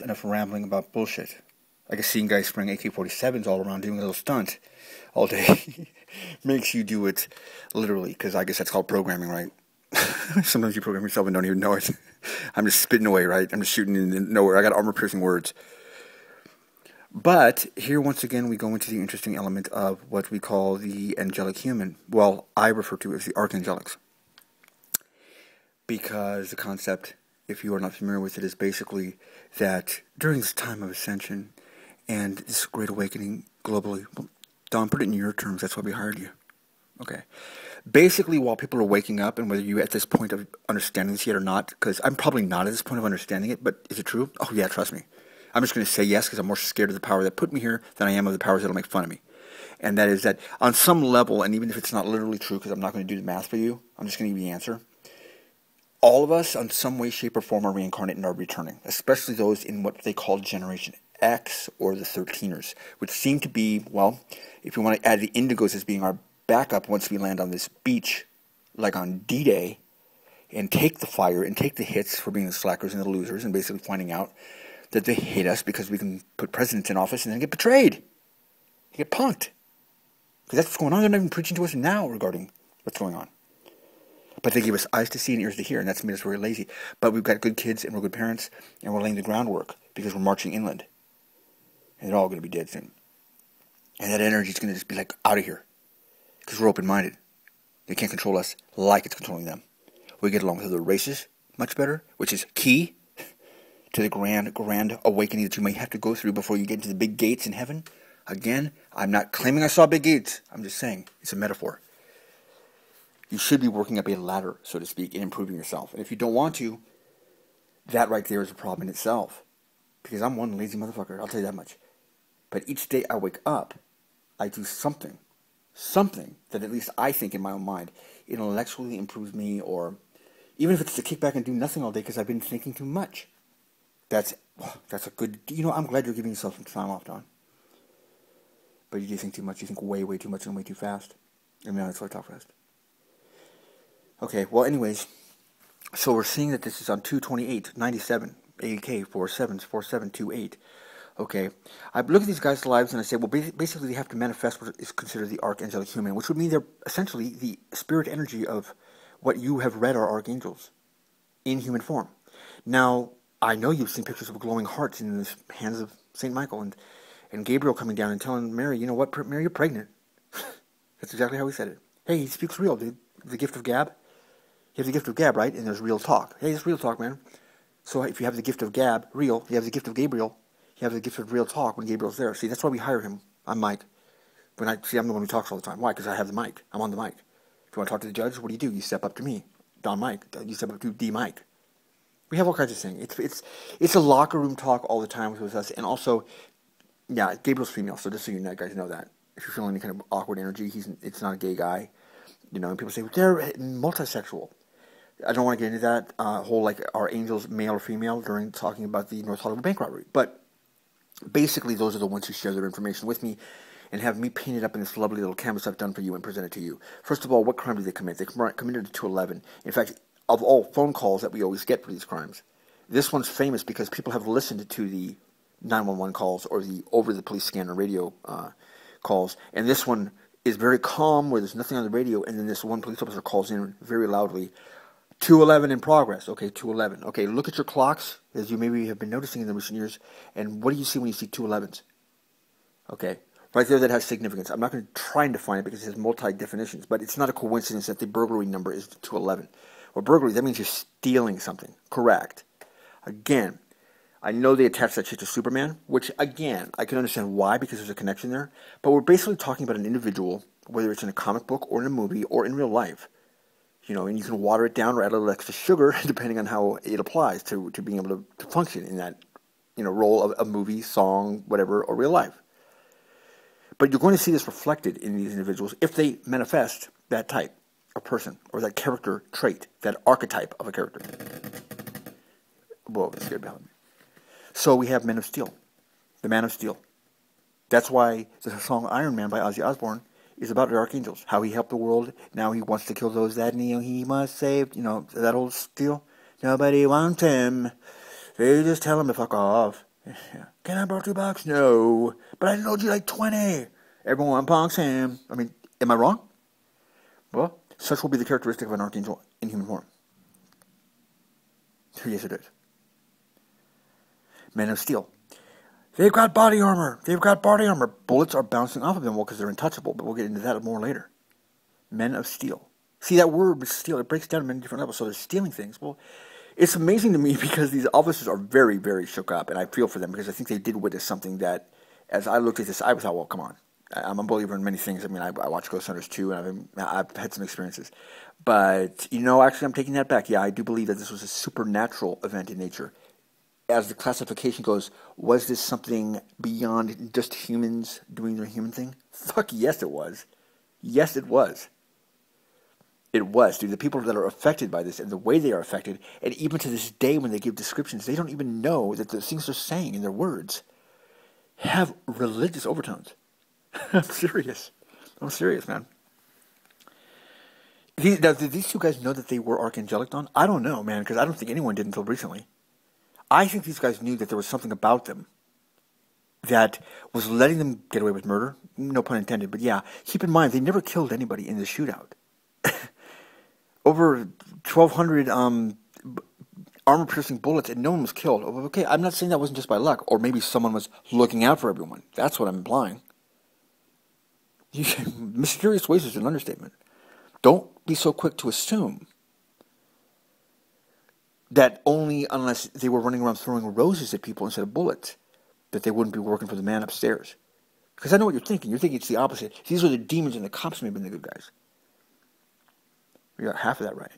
enough rambling about bullshit. I guess seeing guys spraying AK-47s all around doing a little stunt all day makes you do it literally, because I guess that's called programming, right? Sometimes you program yourself and don't even know it. I'm just spitting away, right? I'm just shooting in nowhere. I got armor-piercing words. But here, once again, we go into the interesting element of what we call the angelic human. Well, I refer to it as the archangelics. Because the concept, if you are not familiar with it, is basically that during this time of ascension and this great awakening globally, Don, put it in your terms, that's why we hired you. Okay. Basically, while people are waking up, and whether you're at this point of understanding this yet or not, because I'm probably not at this point of understanding it, but is it true? Oh, yeah, trust me. I'm just going to say yes, because I'm more scared of the power that put me here than I am of the powers that will make fun of me. And that is that on some level, and even if it's not literally true, because I'm not going to do the math for you, I'm just going to give you the answer. All of us, on some way, shape, or form, are reincarnate and are returning, especially those in what they call Generation X or the 13ers, which seem to be, well, if you want to add the indigos as being our backup once we land on this beach, like on D-Day, and take the fire and take the hits for being the slackers and the losers, and basically finding out that they hate us because we can put presidents in office and then get betrayed. They get punked. Because that's what's going on. They're not even preaching to us now regarding what's going on. But they give us eyes to see and ears to hear, and that's made us very lazy. But we've got good kids, and we're good parents, and we're laying the groundwork because we're marching inland. And they're all going to be dead soon. And that energy is going to just be like, out of here. Because we're open-minded. They can't control us like it's controlling them. We get along with other races much better, which is key to the grand awakening that you may have to go through before you get into the big gates in heaven. Again, I'm not claiming I saw big gates. I'm just saying it's a metaphor. You should be working up a ladder, so to speak, and improving yourself. And if you don't want to, that right there is a problem in itself. Because I'm one lazy motherfucker, I'll tell you that much. But each day I wake up, I do something that at least I think in my own mind intellectually improves me, or even if it's to kick back and do nothing all day because I've been thinking too much. That's a good, I'm glad you're giving yourself some time off, Don. But you do think too much. You think way, way too much and way too fast. I mean, that's why I talk fast. Okay, well, anyways, so we're seeing that this is on 2/28/97, AK 4728. Okay, I look at these guys' lives and I say, well, basically they have to manifest what is considered the archangelic human, which would mean they're essentially the spirit energy of what you have read are archangels in human form. Now, I know you've seen pictures of glowing hearts in the hands of St. Michael and Gabriel coming down and telling Mary, you know what, Mary, you're pregnant. That's exactly how he said it. Hey, he speaks real, dude. The gift of gab. You have the gift of gab, right? And there's real talk. Hey, it's real talk, man. So if you have the gift of gab, real, you have the gift of Gabriel, you have the gift of real talk when Gabriel's there. See, that's why we hire him. I'm Mike. I'm the one who talks all the time. Why? Because I have the mic. I'm on the mic. If you want to talk to the judge, what do? You step up to me, Don Mike. You step up to D Mike. We have all kinds of things. It's a locker room talk all the time with us. And also, yeah, Gabriel's female, so just so you guys know that. If you're feeling any kind of awkward energy, it's not a gay guy. And people say, well, they're multisexual. I don't want to get into that whole, like, are angels male or female during talking about the North Hollywood bank robbery. But basically, those are the ones who share their information with me and have me painted up in this lovely little canvas I've done for you and presented to you. First of all, what crime did they commit? They committed a 211. In fact, of all phone calls that we always get for these crimes, this one's famous because people have listened to the 911 calls or the over-the-police scanner radio calls. And this one is very calm, where there's nothing on the radio, and then this one police officer calls in very loudly, 211 in progress. Okay, 211. Okay, look at your clocks, as you maybe have been noticing in the recent years, and what do you see when you see 211s? Okay, right there that has significance. I'm not going to try and define it because it has multi-definitions, but it's not a coincidence that the burglary number is 211. Well, burglary, that means you're stealing something. Correct. Again, I know they attach that shit to Superman, which, again, I can understand why, because there's a connection there, but we're basically talking about an individual, whether it's in a comic book or in a movie or in real life, and you can water it down or add a little extra sugar, depending on how it applies to being able to function in that, role of a movie, song, whatever, or real life. But you're going to see this reflected in these individuals if they manifest that type of person or that character trait, that archetype of a character. Whoa, that scared me out of me. So we have Men of Steel, the Man of Steel. That's why the song Iron Man by Ozzy Osbourne is about the archangels, how he helped the world. Now he wants to kill those that he must save. That old steel. Nobody wants him. They just tell him to fuck off. Yeah. Can I borrow $2? No. But I owed you like 20. Everyone punks him. I mean, am I wrong? Well, such will be the characteristic of an archangel in human form. Yes, it is. Men of Steel. They've got body armor. They've got body armor. Bullets are bouncing off of them, well, because they're untouchable, but we'll get into that more later. Men of Steel. See, that word, steel, it breaks down in many different levels, so they're stealing things. Well, it's amazing to me because these officers are very, very shook up, and I feel for them because I think they did witness something that, as I looked at this, I thought, well, come on. I'm a believer in many things. I mean, I watch Ghost Hunters too, and I've had some experiences. But, actually, I'm taking that back. Yeah, I do believe that this was a supernatural event in nature. As the classification goes, was this something beyond just humans doing their human thing? Fuck yes, it was. Yes, it was. It was, dude. The people that are affected by this and the way they are affected, and even to this day when they give descriptions, they don't even know that the things they're saying in their words have religious overtones. I'm serious. I'm serious, man. Now, did these two guys know that they were Angelic Dawn? I don't know, man, because I don't think anyone did until recently. I think these guys knew that there was something about them that was letting them get away with murder. No pun intended, but yeah. Keep in mind, they never killed anybody in the shootout. Over 1,200 armor-piercing bullets, and no one was killed. Okay, I'm not saying that wasn't just by luck, or maybe someone was looking out for everyone. That's what I'm implying. Mysterious ways is an understatement. Don't be so quick to assume that only unless they were running around throwing roses at people instead of bullets, that they wouldn't be working for the man upstairs. Because I know what you're thinking. You're thinking it's the opposite. These are the demons and the cops may have been the good guys. We got half of that right.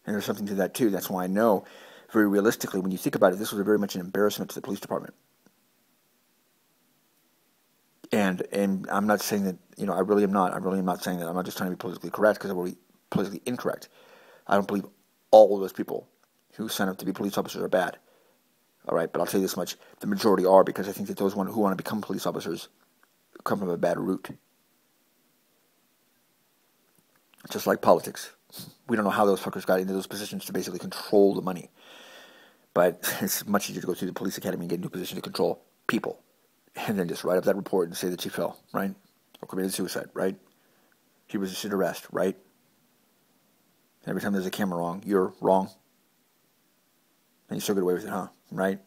And there's something to that too. That's why I know, very realistically, when you think about it, this was very much an embarrassment to the police department. And I'm not saying that, I really am not. I really am not saying that. I'm not just trying to be politically correct because I will be politically incorrect. I don't believe all of those people who sign up to be police officers are bad. All right, but I'll tell you this much. The majority are, because I think that those who want to become police officers come from a bad root. Just like politics. We don't know how those fuckers got into those positions to basically control the money. But it's much easier to go through the police academy and get into a position to control people. And then just write up that report and say that she fell, right? Or committed suicide, right? She resisted arrest, right? Every time there's a camera wrong, you're wrong. And you still get away with it, huh? Right?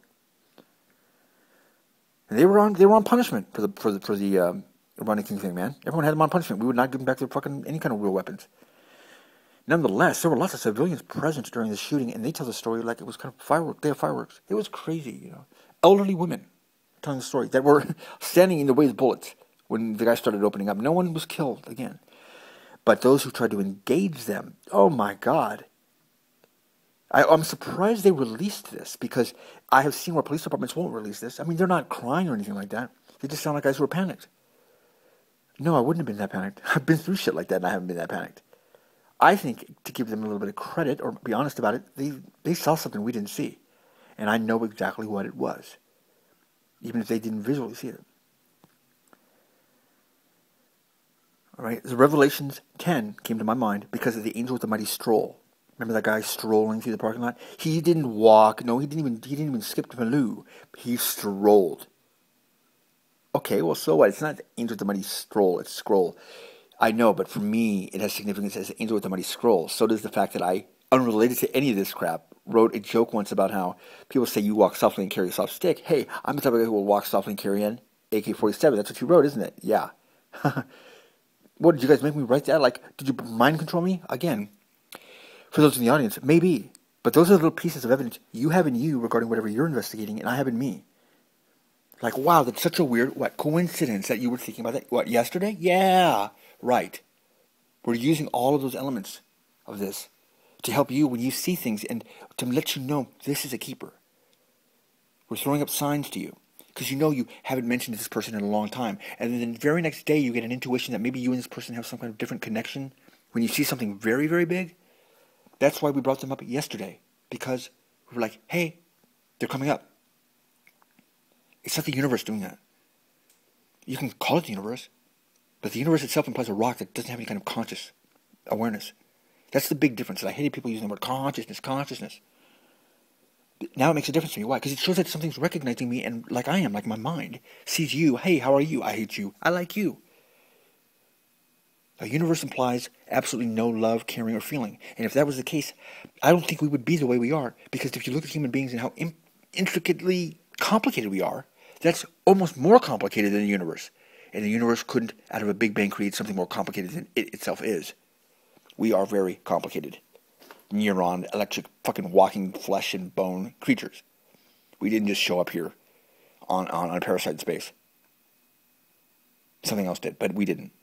And they were on punishment for the running king thing, man. Everyone had them on punishment. We would not give them back their fucking any kind of real weapons. Nonetheless, there were lots of civilians present during the shooting, and they tell the story like it was kind of fireworks. They have fireworks. It was crazy, Elderly women telling the story that were standing in the way of the bullets when the guy started opening up. No one was killed again. But those who tried to engage them, oh my God. I'm surprised they released this, because I have seen where police departments won't release this. I mean, they're not crying or anything like that. They just sound like guys who are panicked. No, I wouldn't have been that panicked. I've been through shit like that and I haven't been that panicked. I think, to give them a little bit of credit, or be honest about it, they saw something we didn't see. And I know exactly what it was, even if they didn't visually see it. All right, the Revelations 10 came to my mind because of the angel with the mighty stroll. Remember that guy strolling through the parking lot? He didn't walk. No, he didn't even skip to Maloo. He strolled. Okay, well, so what? It's not the angel with the mighty stroll. It's scroll. I know, but for me, it has significance as the angel with the mighty scroll. So does the fact that I, unrelated to any of this crap, wrote a joke once about how people say you walk softly and carry a soft stick. Hey, I'm the type of guy who will walk softly and carry an AK-47. That's what you wrote, isn't it? Yeah. What, did you guys make me write that? Like, did you mind control me? Again, for those in the audience, maybe. But those are little pieces of evidence you have in you regarding whatever you're investigating, and I have in me. Like, wow, that's such a weird, coincidence that you were thinking about that, yesterday? Yeah, right. We're using all of those elements of this to help you when you see things and to let you know this is a keeper. We're throwing up signs to you because you haven't mentioned this person in a long time. And then the very next day you get an intuition that maybe you and this person have some kind of different connection. When you see something very, very big, that's why we brought them up yesterday. Because we were like, hey, they're coming up. It's not the universe doing that. You can call it the universe, but the universe itself implies a rock that doesn't have any kind of conscious awareness. That's the big difference. And I hated people using the word consciousness. Now it makes a difference to me. Why? Because it shows that something's recognizing me, and like I am, like my mind sees you. Hey, how are you? I hate you. I like you. A universe implies absolutely no love, caring, or feeling. And if that was the case, I don't think we would be the way we are. Because if you look at human beings and how intricately complicated we are, that's almost more complicated than the universe. And the universe couldn't, out of a Big Bang, create something more complicated than it itself is. We are very complicated. Neuron, electric, fucking walking flesh and bone creatures. We didn't just show up here on a parasite in space. Something else did, but we didn't.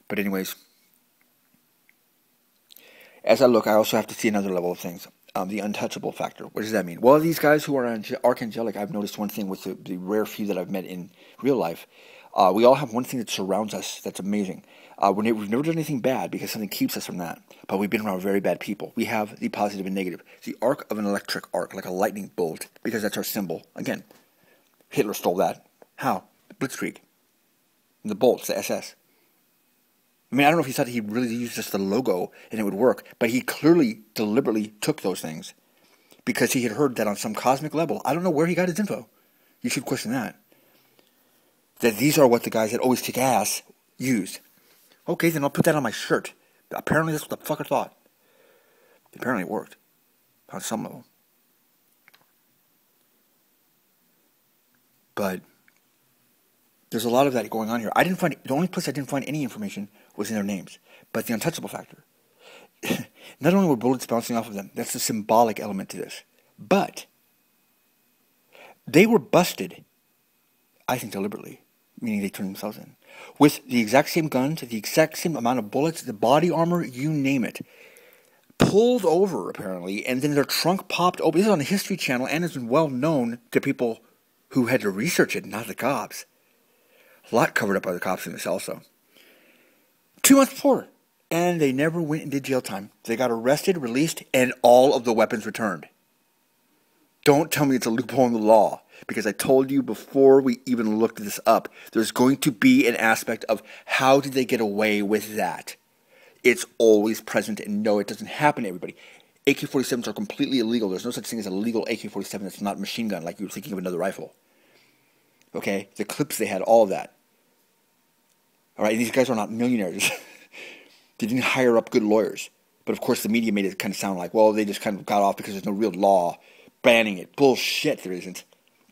But anyways, as I look, I also have to see another level of things. The untouchable factor. What does that mean? Well, these guys who are archangelic, I've noticed one thing with the rare few that I've met in real life. We all have one thing that surrounds us that's amazing. We've never done anything bad because something keeps us from that. But we've been around very bad people. We have the positive and negative. The arc of an electric arc, like a lightning bolt, because that's our symbol. Again, Hitler stole that. How? Blitzkrieg. The bolts, the SS. I mean, I don't know if he thought he really used just the logo and it would work, but he clearly, deliberately took those things because he had heard that on some cosmic level. I don't know where he got his info. You should question that. That these are what the guys that always kick ass used. Okay, then I'll put that on my shirt. Apparently that's what the fucker thought. Apparently it worked. On some level. But there's a lot of that going on here. The only place I didn't find any information was in their names. But the untouchable factor. Not only were bullets bouncing off of them, that's the symbolic element to this. But they were busted, I think deliberately, meaning they turned themselves in, with the exact same guns, the exact same amount of bullets, the body armor, you name it. Pulled over, apparently, and then their trunk popped open. This is on the History Channel, and it's been well known to people who had to research it, not the cops. A lot covered up by the cops in this also. 2 months before, and they never went and did jail time. They got arrested, released, and all of the weapons returned. Don't tell me it's a loophole in the law, because I told you before we even looked this up, there's going to be an aspect of how did they get away with that? It's always present, and no, it doesn't happen to everybody. AK-47s are completely illegal. There's no such thing as a legal AK-47 that's not a machine gun, like you were thinking of another rifle. Okay? The clips they had, all of that. All right, and these guys are not millionaires. They didn't hire up good lawyers. But of course the media made it kind of sound like, well, they just kind of got off because there's no real law banning it. Bullshit, there isn't.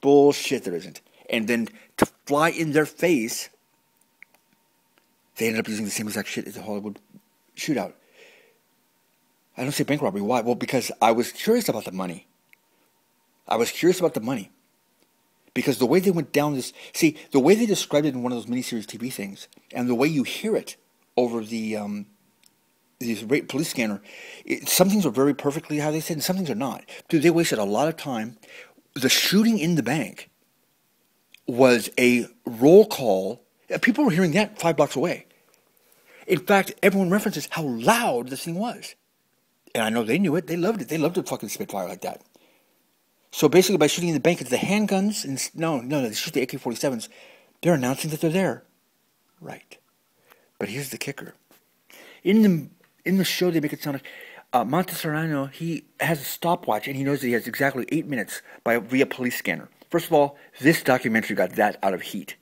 Bullshit, there isn't. And then to fly in their face, they ended up using the same exact shit as the Hollywood shootout. I don't say bank robbery. Why? Well, because I was curious about the money. Because the way they went down this... See, the way they described it in one of those miniseries TV things, and the way you hear it over the police scanner, some things are very perfectly how they said, and some things are not. Dude, they wasted a lot of time. The shooting in the bank was a roll call. People were hearing that 5 blocks away. In fact, everyone references how loud this thing was. And I know they knew it. They loved it. They loved to fucking spitfire like that. So basically, by shooting in the bank, it's the handguns. And no, they shoot the AK-47s. They're announcing that they're there. Right. But here's the kicker. In the show, they make it sound like Montesarano, he has a stopwatch, and he knows that he has exactly 8 minutes via police scanner. First of all, this documentary got that out of heat.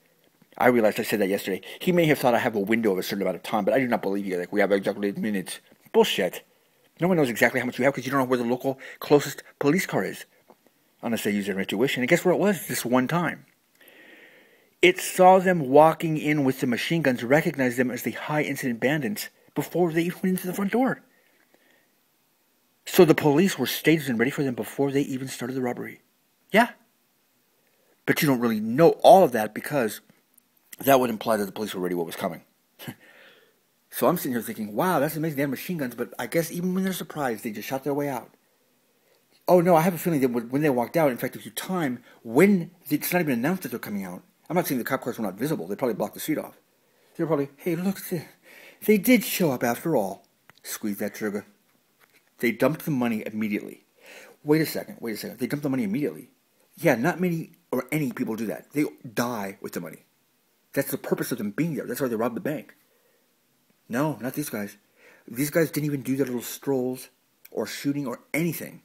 I realized I said that yesterday. He may have thought I have a window of a certain amount of time, but I do not believe you. Like, we have exactly 8 minutes. Bullshit. No one knows exactly how much you have because you don't know where the local closest police car is. Unless they use their intuition. And guess where it was this one time? It saw them walking in with the machine guns, recognized them as the high-incident bandits before they even went into the front door. So the police were staged and ready for them before they even started the robbery. Yeah. But you don't really know all of that because that would imply that the police were ready what was coming. So I'm sitting here thinking, wow, that's amazing. They have machine guns, but I guess even when they're surprised, they just shot their way out. Oh, no, I have a feeling that when they walked out, in fact, if you time, when it's not even announced that they're coming out, I'm not saying the cop cars were not visible. They probably blocked the street off. They were probably, hey, look, they did show up after all. Squeeze that trigger. They dumped the money immediately. Wait a second. They dumped the money immediately. Yeah, not many or any people do that. They die with the money. That's the purpose of them being there. That's why they robbed the bank. No, not these guys. These guys didn't even do their little strolls or shooting or anything.